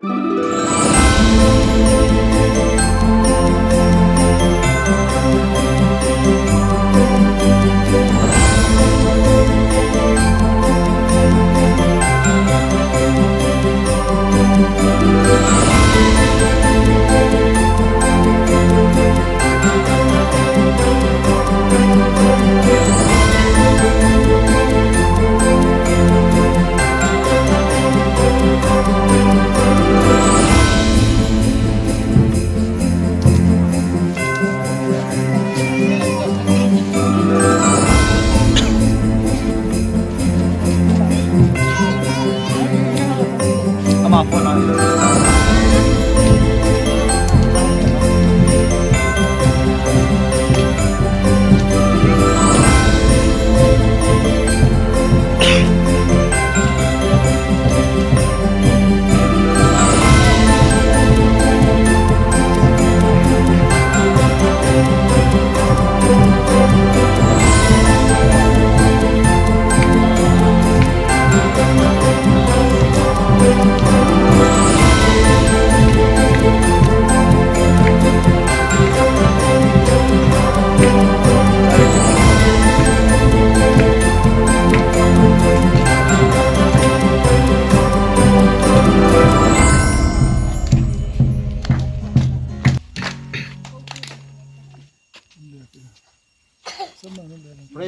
Praise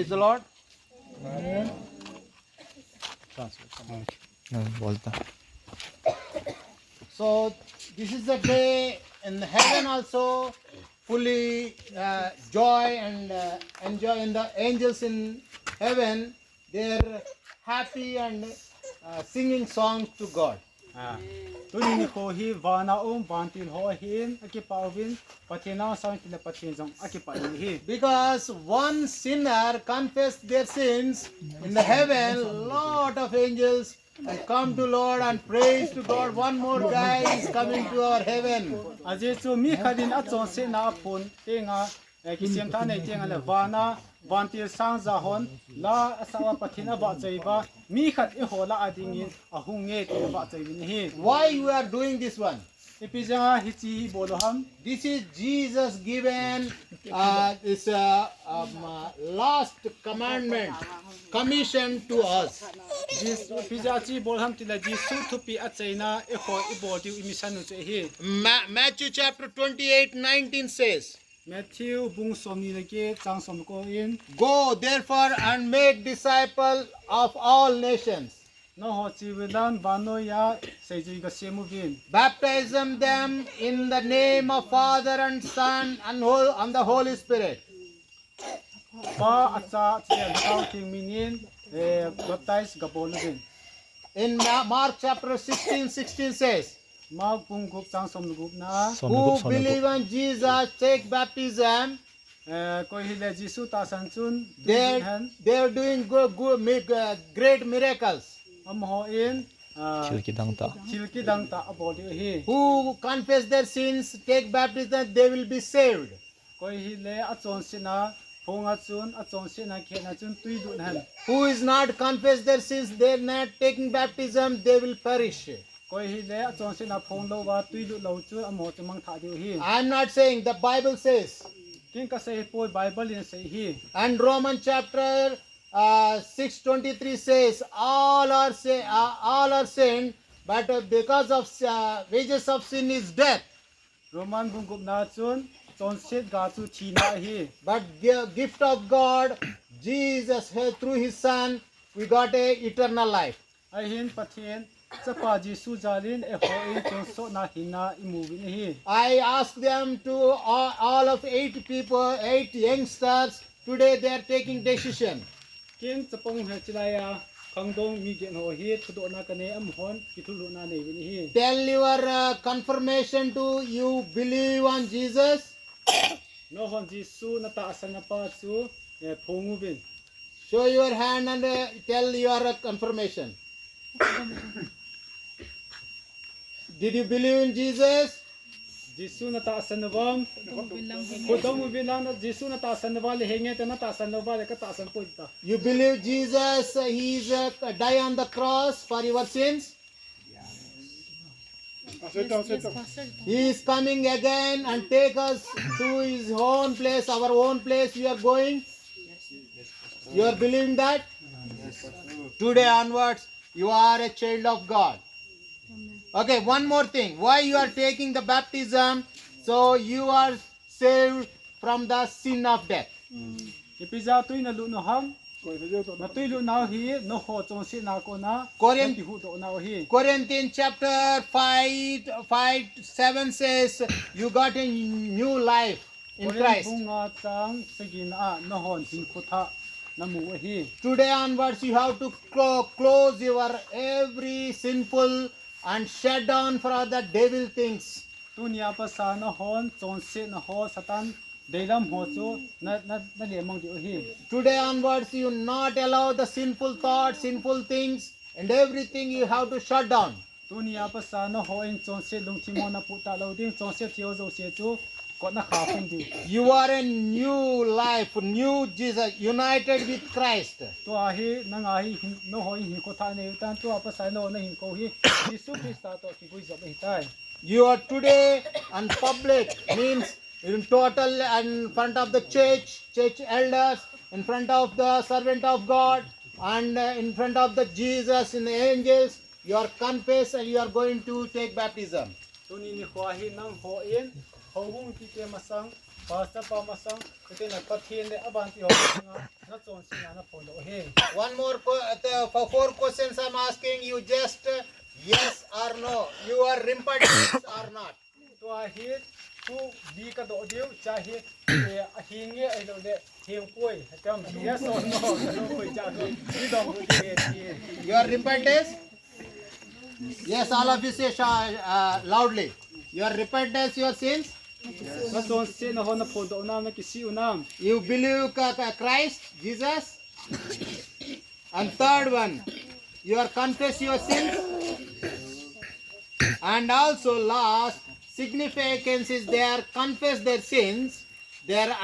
the Lord. So this is the day in heaven also fully joy and enjoy in the angels in heaven. They're happy and singing songs to God. Tuning ko hi vana bantil ho hin akipawin patina sang tila patinjong akipain hi. Because one sinner confessed their sins in the heaven, lot of angels and come to Lord and praise to God. One more guy is coming to our heaven. Aje chu mi khadin achon se na phun tenga kisem tha nei tenga le vana bantil sang za hon la asawa patina ba chaiba mi khat e hola adingin ahunge te ba chaibin hi. Why you are doing this one? Epija hichi boloham. This is Jesus given this last commandment, commission to us. Jis pija chi boloham tila jisu thupi achaina e ho e bodi emission che hi. Matthew chapter 28:19 says, Matthew bung somni leke chang som ko in go therefore and make disciples of all nations, no ho chi wilan bano ya seji ga semu bin baptism them in the name of Father and Son and the Holy Spirit. pa acha che tao ting minin baptize ga bolubin. In Mark chapter 16:16 says, Ma bung gup chang som gup na who believe on Jesus take baptism. ko hile jisu ta san chun They're doing great miracles. am ho in Kilkidang ta. chilki dang ta abodi hi Who confess their sins, take baptism, they will be saved. ko hile achon sina phonga chun achon sina khena chun tui dun han Who is not confess their sins, they're not taking baptism, they will perish. ko hile achon sina phong lo wa tui lu lo chu am ho chamang tha di hi I'm not saying, the Bible says. king ka say po bible in say hi And Romans chapter 6:23 says, all are sinned, but because of wages of sin is death. roman bung gup na chun chon set ga chu thina hi But the gift of God, Jesus, through His Son, we got a eternal life. ai hin pathian chapa jisu jalin e ho in chon so na hina imuvin hi I asked them to all of 8 people, 8 youngsters. Today they are taking decision. king chapong he chilaya khangdong mi gen ho hi thudo na kane am hon kithulu na nei bin hi Tell your confirmation to you believe on Jesus. no hon jisu na ta asana pa chu phongu bin Show your hand and tell your confirmation. Did you believe in Jesus? jisu na ta asana bam khudong mu bilang na jisu na ta asana ba le henge ta na ta asana ba le ka ta asan po ta You believe Jesus, He is die on the cross for your sins? He is coming again and take us to his own place, our own place we are going. You are believing that? Today onwards, you are a child of God. Okay, one more thing. Why you are taking the baptism? So you are saved from the sin of death. Ipisa tuy na lu no ham. Na tuy lu na hi no ho chong si na ko na. Korean- Ti hu do na hi. Corinthians chapter 5:7 says, you got a new life in Christ. Bunga chang sagin a no hon sin khutha na mu hi. Today onwards, you have to close your every sinful and shut down for the devil things. Tunia pa sa no hon chong si na ho satan deilam ho chu na le mong di hi. Today onwards, you not allow the sinful thoughts, sinful things, and everything you have to shut down. Tunia pa sa no ho in chong si lung ti mo na puta lo ding chong si tio zo se chu ko na kha phung di. You are a new life, new Jesus, united with Christ. To a hi na nga hi no ho hi ko tha ne tan to pa sa no na hin ko hi. Jisu Krista to ki gui zo hi tai. You are today and public means in total and in front of the church elders, in front of the servant of God, and in front of the Jesus and the angels. You are confess and you are going to take baptism. Tuni ni ho hi nang ho in ho hung ti te masang pasta pa masang kete na pathin de aban ti ho na chon si na pho lo hi. One more, for 4 questions I'm asking you, just yes or no. You are repentant or not. To a hi tu bi ka do diu cha hi hi nge ai lo de him koi kam yes or no no koi cha go di dong bu ti You are repentant? Yes, all of you say loudly. You are repentant your sins. na chon si na ho na pho do na ki si unam. You believe Christ, Jesus. And third one, you are confess your sins. And also last, significance is they are confess their sins. They are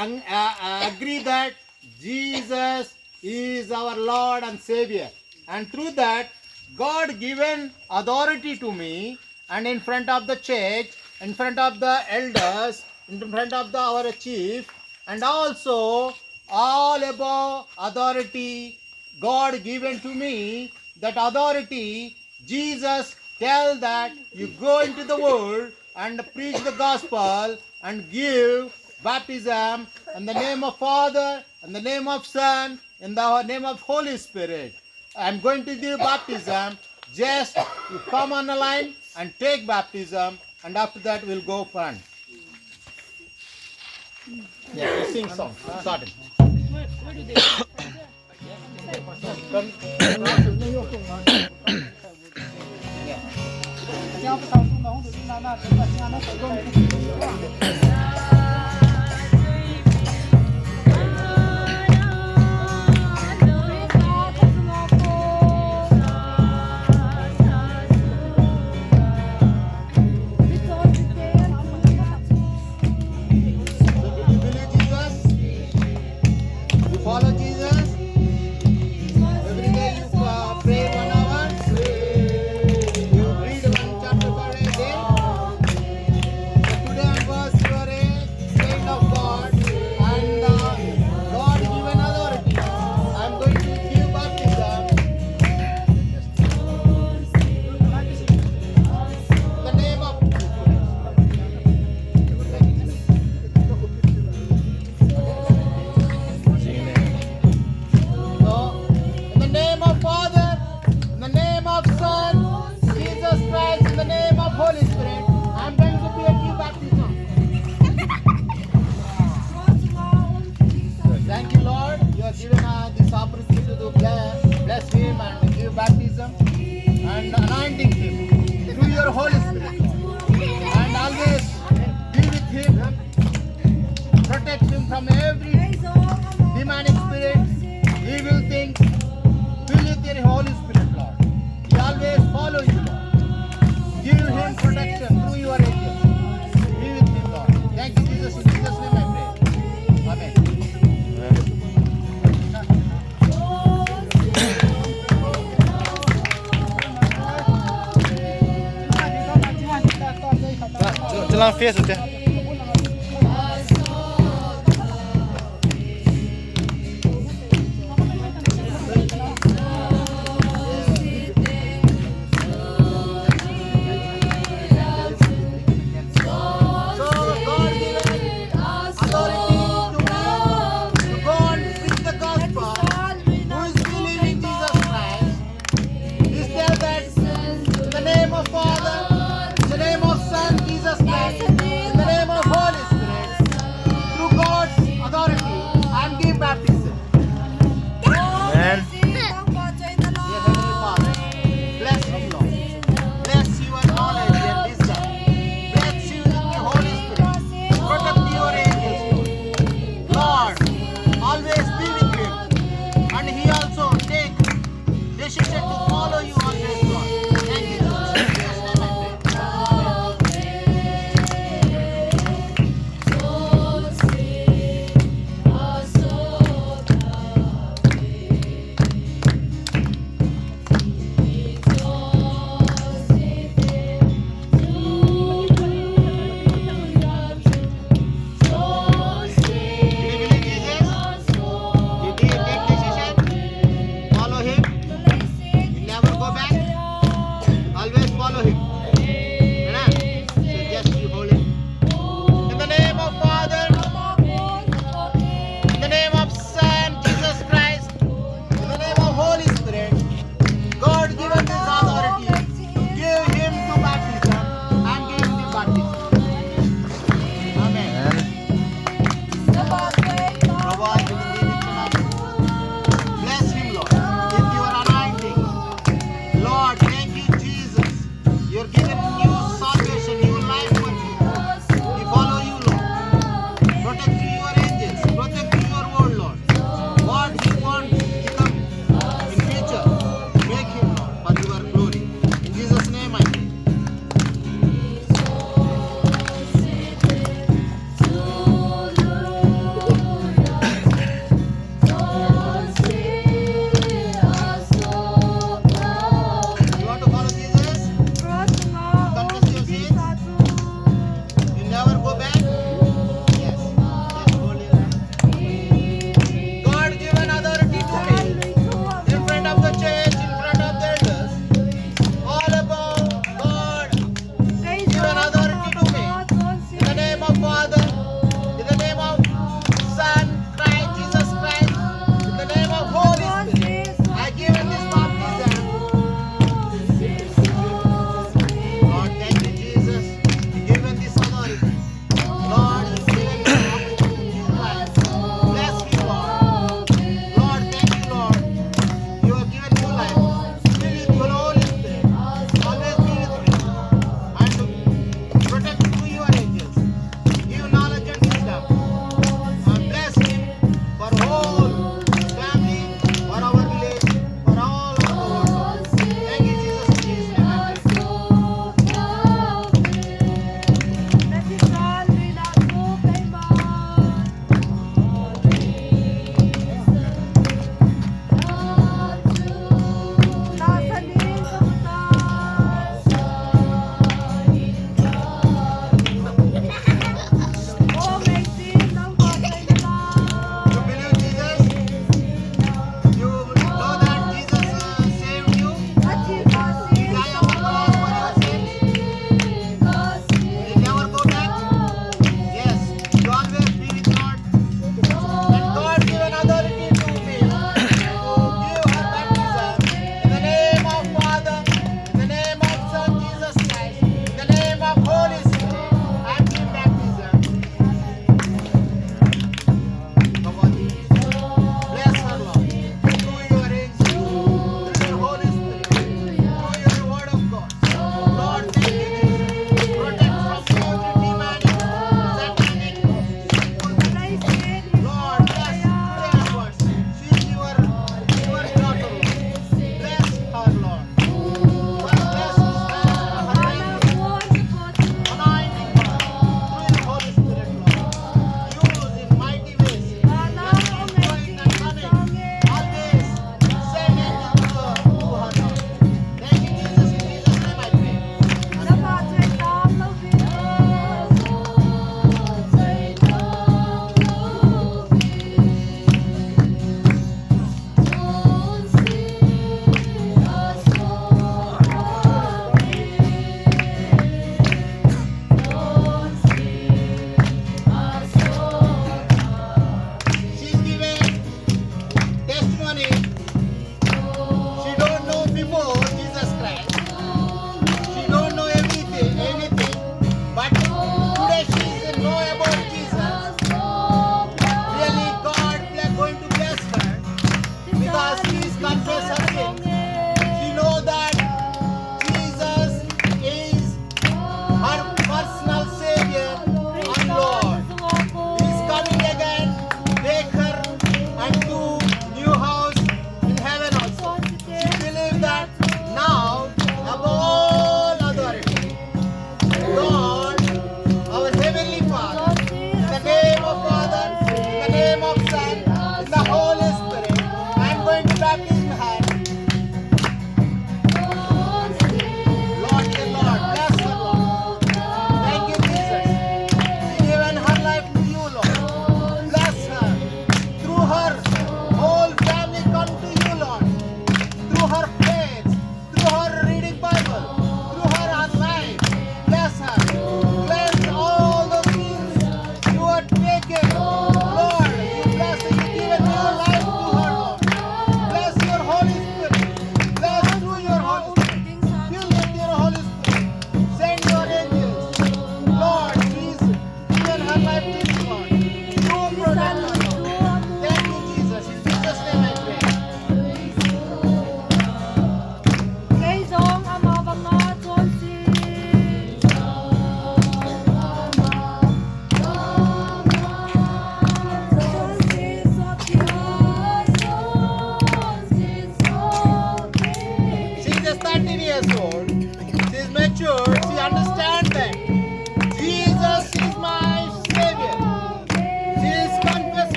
agree that Jesus is our Lord and Savior. And through that, God given authority to me, and in front of the church, in front of the elders, in front of our chief, and also all above authority God given to me, that authority Jesus tell that you go into the world and preach the gospel and give baptism in the name of Father, in the name of Son, in the name of Holy Spirit. I'm going to give baptism. Just you come on the line and take baptism, and after that we'll go front. Yeah, you sing song. Start it. Yang pa sa tu na ho do na na ta na na ko go. Follow Jesus. Every day you pray 1 hour. You read 1 chapter per day. So today onwards you are a child of God, and God given authority. I am going to give baptism. The name of in the name of Father, in the name of Son, Jesus Christ, in the name of Holy Spirit, I am going to be a new baptism. Thank you, Lord. You have given this opportunity to bless him and give baptism and anointing him through your Holy Spirit, Lord. And always be with him, protect him from every demonic spirit, evil things. Fill with your Holy Spirit, Lord. He always follow you, Lord. Give him protection through your angels. Be with him, Lord. Thank you, Jesus. In Jesus' name I pray. Amen. lang face ute. So God given authority to go and preach the gospel. Who is believing Jesus Christ? He tells that in the name of Father, in the name of Son, Jesus Christ, in the name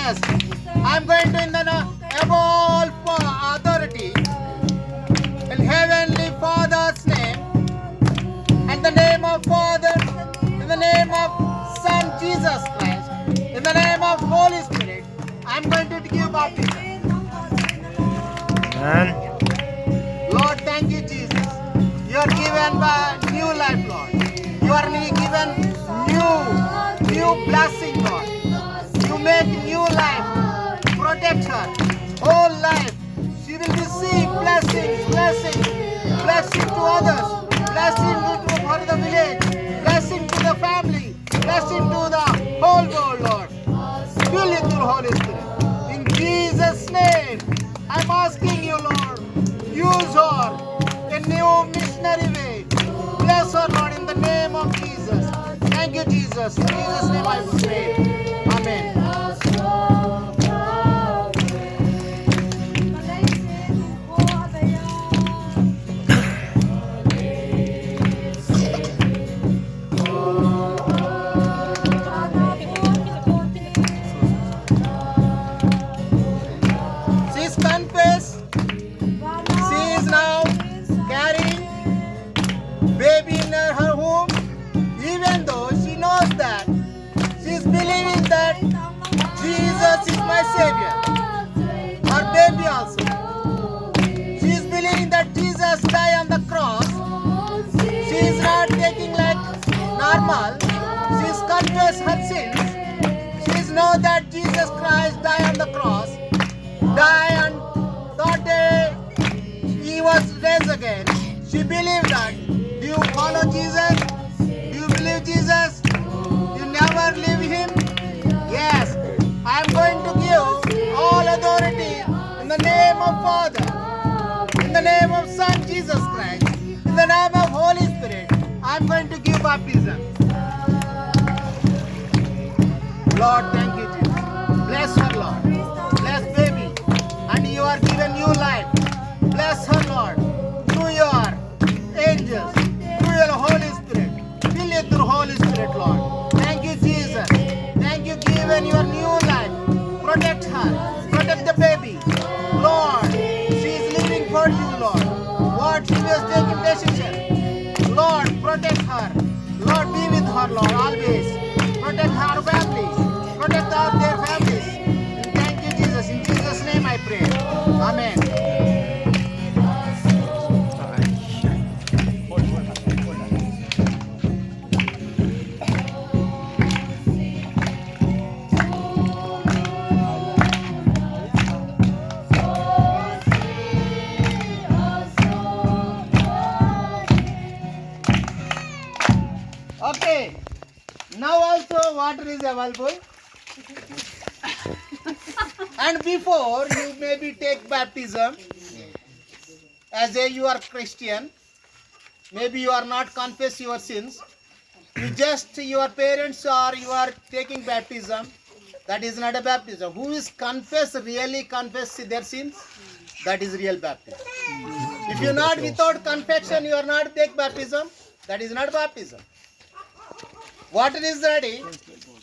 Jesus, I'm going to in the above all authority in Heavenly Father's name, and the name of Father, in the name of Son Jesus Christ, in the name of Holy Spirit, I'm going to give baptism. Amen. Lord, thank you, Jesus. You are given by new life, Lord. You are given new blessing, Lord. You make new life, protect her, whole life. She will receive blessing to others, blessing for the village, blessing to the family, blessing to the whole world, Lord. Fill it with Holy Spirit. In Jesus' name, I'm asking you, Lord, use her in new missionary way. Bless her, Lord, in the name of Jesus. Thank you, Jesus. In Jesus' name I pray. Amen. She's confessed. She is now carrying baby in her womb, even though she knows that she is believing that Jesus is my Savior. Her baby also. She is believing that Jesus died on the cross. She is not taking like normal. She is confessed her sins. She is know that Jesus Christ died on the cross, died on third day he was raised again. She believed that. Do you follow Jesus? Do you believe Jesus? You never leave him? Yes. I am going to give all authority in the name of Father, in the name of Son Jesus Christ, in the name of Holy Spirit. I am going to give baptism. Lord, thank you, Jesus. Bless her, Lord. Bless baby. And you are given new life. Bless her, Lord. Through your angels, through your Holy Spirit. Fill it through Holy Spirit, Lord. Thank you, Jesus. Thank you, given your new life. Protect her. Protect the baby. Lord, she is living for you, Lord. What she was taking decision. Lord, protect her. Lord, be with her, Lord, always. Protect her family. Protect all their families. And thank you, Jesus. In Jesus' name I pray. Amen. Okay. Now also water is available. And before you maybe take baptism, as you are Christian, maybe you are not confess your sins. You just your parents or you are taking baptism. That is not a baptism. Who is really confess their sins? That is real baptism. If you are not without confession, you are not take baptism. That is not baptism. Water is ready.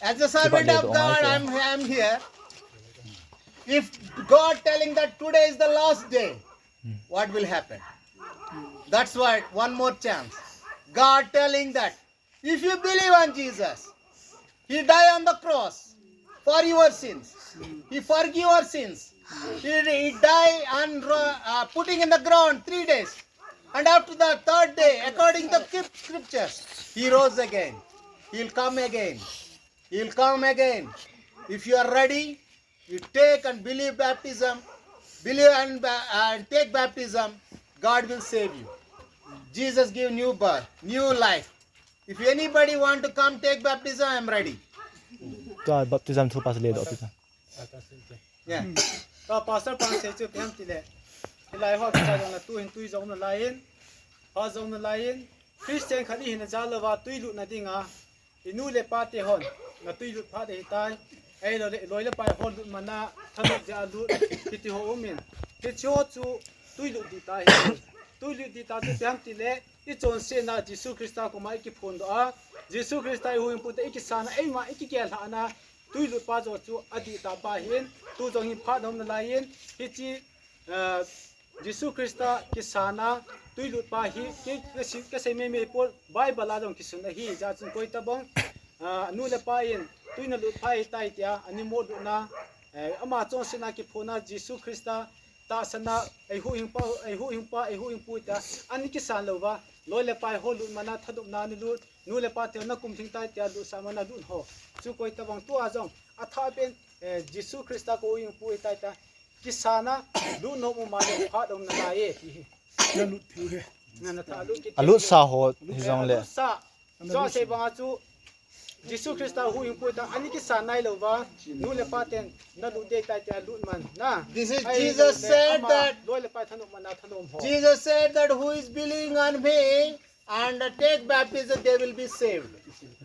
As a servant of God, I am here. If God telling that today is the last day, what will happen? That's why one more chance. God telling that if you believe on Jesus, He died on the cross for your sins. He forgive your sins. He died and putting in the ground 3 days. And after the third day, according to the scriptures, He rose again. He'll come again. He'll come again. If you are ready, you take and believe baptism, believe and take baptism, God will save you. Jesus give new birth, new life. If anybody want to come take baptism, I am ready. Da baptism to pass led officer. Yeah. Ta pastor pan se chu phem ti le lai ho cha dong la tu hin tui zong na lain ha zong na lain Christian khali hin za lo wa tui lu na dinga inu le pa te hon na tui lu pha de tai ai lo le loi le pa hon lu mana thamu ja lu ti ti ho min ti cho chu tui lu di tai tui lu di ta chu phem ti le I chon se na Jesus Christa ko mai ki phon do a Jesus Christa hu im pu te ki sana ai ma ki ke la na tui lu pa zo chu adi ta pa hin tu zo hi pha dom na lai in hi chi Jisu Krista kisana tui lu pa hi ke se me pol Bible la dong kisun hi ja chun koi ta bong nu le pa in tui na lu pa hi tai tia ani mo du na ama chon sina ki phona Jisu Krista ta sana ai hu hing pu ta ani kisan lo wa loi le pai ho lu mana thadum na ni lu nu le pa te na kum thing tai tia lu sa mana lu ho chu koi ta bang tu a jong a tha pen Jisu Krista ko hing pu tai ta kisana lu no mu ma le pha dom na la ye na lu phiu he na tha lu ki Alut sa ho hizong le. sa so se bang chu Jisu Krista hu hing pu ta ani kisana lo wa nu le pa ten na lu de tai tia lu man na This is Jesus said that loi le pa thanum mana thanum ho Jesus said that who is believing on me and take baptism, they will be saved.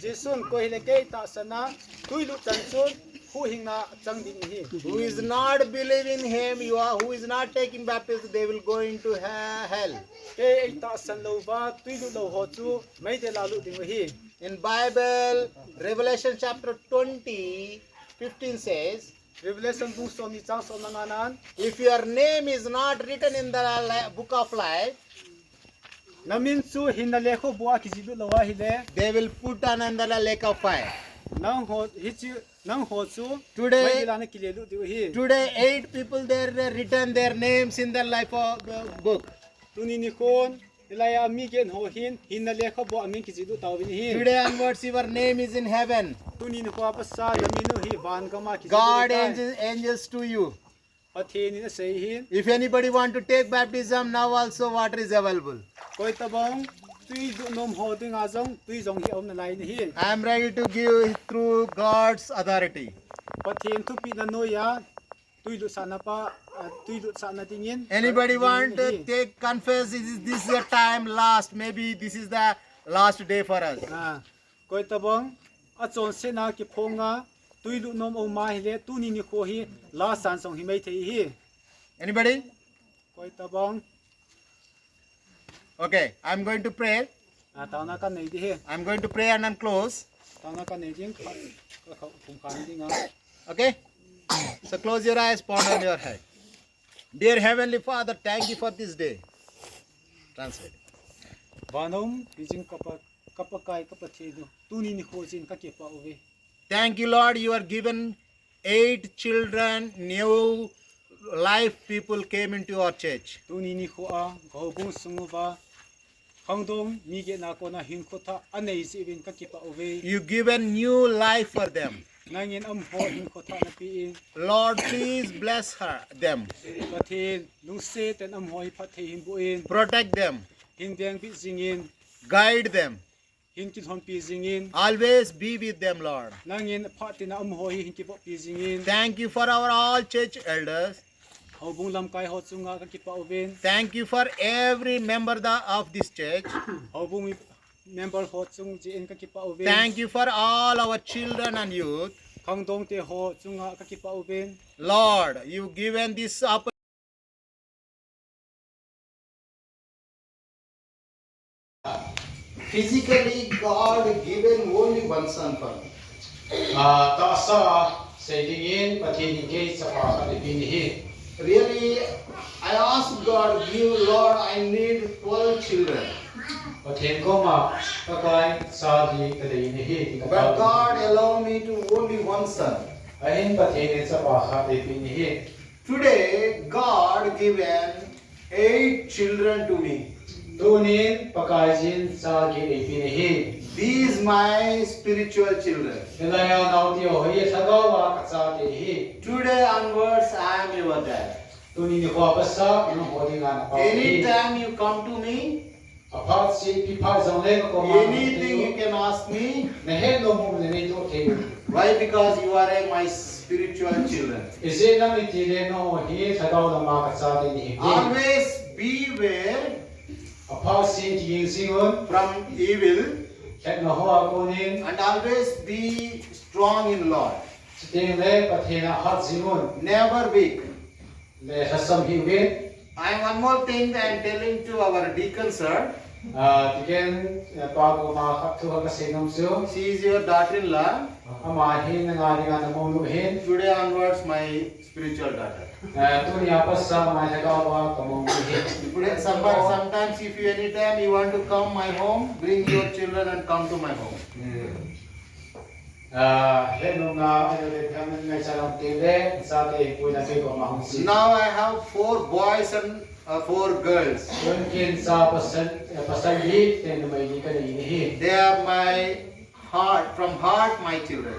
Jisun ko hile ke ta sana tui lu chan sun hu hing na chang din hi Who is not believing him, who is not taking baptism, they will go into hell. ke ta san lo ba tui lu lo ho chu mai de la lu ding hi In Bible, Revelation chapter 20:15 says, Revelation bu som ni chang som na nan if your name is not written in the book of life, namin chu hin na le kho bua ki ji lu lo wa hi le they will put on under the lake of fire. nang ho hi chi nang ho chu Today- mai de la na ki le lu di hi Today, 8 people there written their names in the life of the book. tu ni ni kon ilaya mi gen ho hin na le kho bua mi ki ji lu taw bin hi Today onwards, your name is in heaven. tu ni ni ko pa sa yaminu hi van ka ma ki ji God angels to you. pathe ni na sei hin If anybody want to take baptism, now also water is available. koi ta bong tui du nom ho ding a jong tui jong hi om na lai ni hi I am ready to give through God's authority. pathen thu pi na no ya tui lu sa na pa tui lu sa na ding in Anybody want to take confess? This is the time last. Maybe this is the last day for us. koi ta bong a chon se na ki phonga tui lu nom o ma hi le tu ni ni kho hi la san song hi mai thei hi Anybody? koi ta bong Okay, I'm going to pray. ta na ka nei di he I'm going to pray and then close. ta na ka nei ding ka phum kan ding a Okay? So close your eyes, ponder on your head. Dear Heavenly Father, thank you for this day. Translate. vanom bijing kapa kai kapa the du tu ni ni kho jin ka ke pa ove Thank you, Lord. You are given 8 children, new life people came into our church. tu ni ni kho a go bung sungu ba khang dong mi ge na ko na hin kho tha anei si bin ka ki pa ove You given new life for them. nangin am ho hin kho tha na pi in Lord, please bless them. pathe lu se ten am hoi pathe hin bu in Protect them. hin deng bi jing in Guide them. hin ki thon pi jing in Always be with them, Lord. nangin phatin am hoi hin ki bo pi jing in Thank you for our all church elders. ho bung lam kai ho chunga ka ki pa oven Thank you for every member of this church. ho bung member ho chung ji in ka ki pa oven Thank you for all our children and youth. khang dong te ho chunga ka ki pa oven Lord, you given this opportunity. Physically, God given only one son for me. ta sa sei ding in pathe ni ge sa pa ka ni hi Really, I asked God, give Lord, I need 12 children. pathen ko ma ka kai sa di ka dei ni hi ti ka But God allowed me to only one son. ahin pathe ni sa pa ka de pi ni hi Today, God given 8 children to me. tunin pakai jin sa ge de pi ni hi These my spiritual children. nilaya nau ti ho ye sa ga wa ka sa de hi Today onwards, I am your dad. tunin ni ko pa sa no ho ding an pa Anytime you come to me, apart si pi pa jong le ko ma anything you can ask me. ne he no mu ne ni to te Why? Because you are my spiritual children. ise na mi ti le no hi sa ga na ma ka sa de ni hi Always beware apart si ti yin singon from evil ket no ho ko nin and always be strong in Lord. Sitting le pathena hat singon Never weak. le hasam hi win And one more thing I am telling to our deacon sir. tiken pa ko ma khap thu ka sinam su She is your daughter-in-law. ama hin nga ringa na mo lu hin Today onwards, my spiritual daughter. tu ni apa sa ma ja ka wa ka mo lu hin Today, sometimes if you anytime you want to come my home, bring your children and come to my home. he no nga ai le tham ngai sa lam te le sa te pui na ke ko ma hung si Now I have 4 boys and 4 girls. yun kin sa pasal hi te no mai ni ka ni hi They are my heart, from heart, my children.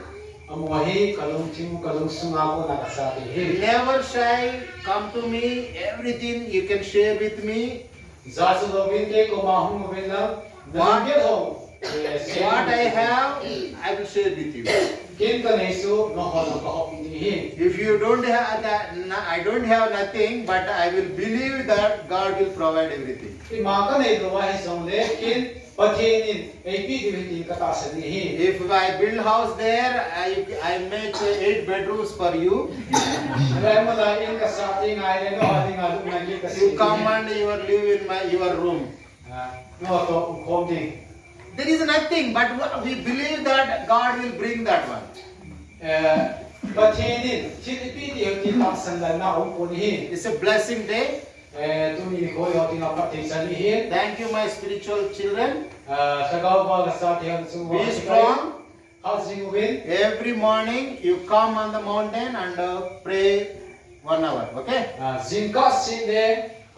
amo hi kalung chim kalung sunga ko na ka sa te hi Never shy, come to me, everything you can share with me. za su lo bin ke ko ma hung bin la What? ge ho What I have, I will share with you. kin ka nei su no ho no ka ho ni hi If you don't have that, I don't have nothing, but I will believe that God will provide everything. ti ma ka nei do wa hi song le kin pathin in ap divinity ka ta sa ni hi If I build house there, I make 8 bedrooms for you. Alay mo la in ka sa ti ngai le no ha ding a lu na ki ka si You come and you will live in your room. no to khom ding There is nothing, but we believe that God will bring that one. pathin in chi ap di ti ta san la na ong ko ni hi It's a blessing day. tu ni ko yo ti na pa ti sa ni hi Thank you, my spiritual children. sa ga ba ga sa ti han su wa Be strong. how sing win Every morning you come on the mountain and pray 1 hour. Okay? zin ka sin de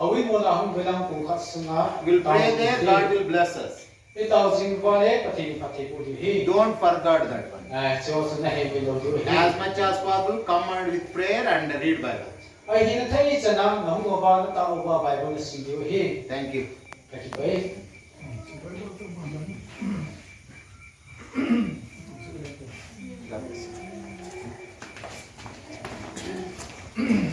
awi mo la hung belang ku khat sunga We'll pray there. God will bless us. Itaw zin ba le pati pu di hi Don't forget that one. so so na he me lo du hi As much as possible, come on with prayer and read Bible. ai hin thai chana na hung ba na ta ba bible sing di hi Thank you. ka ki bai God bless you.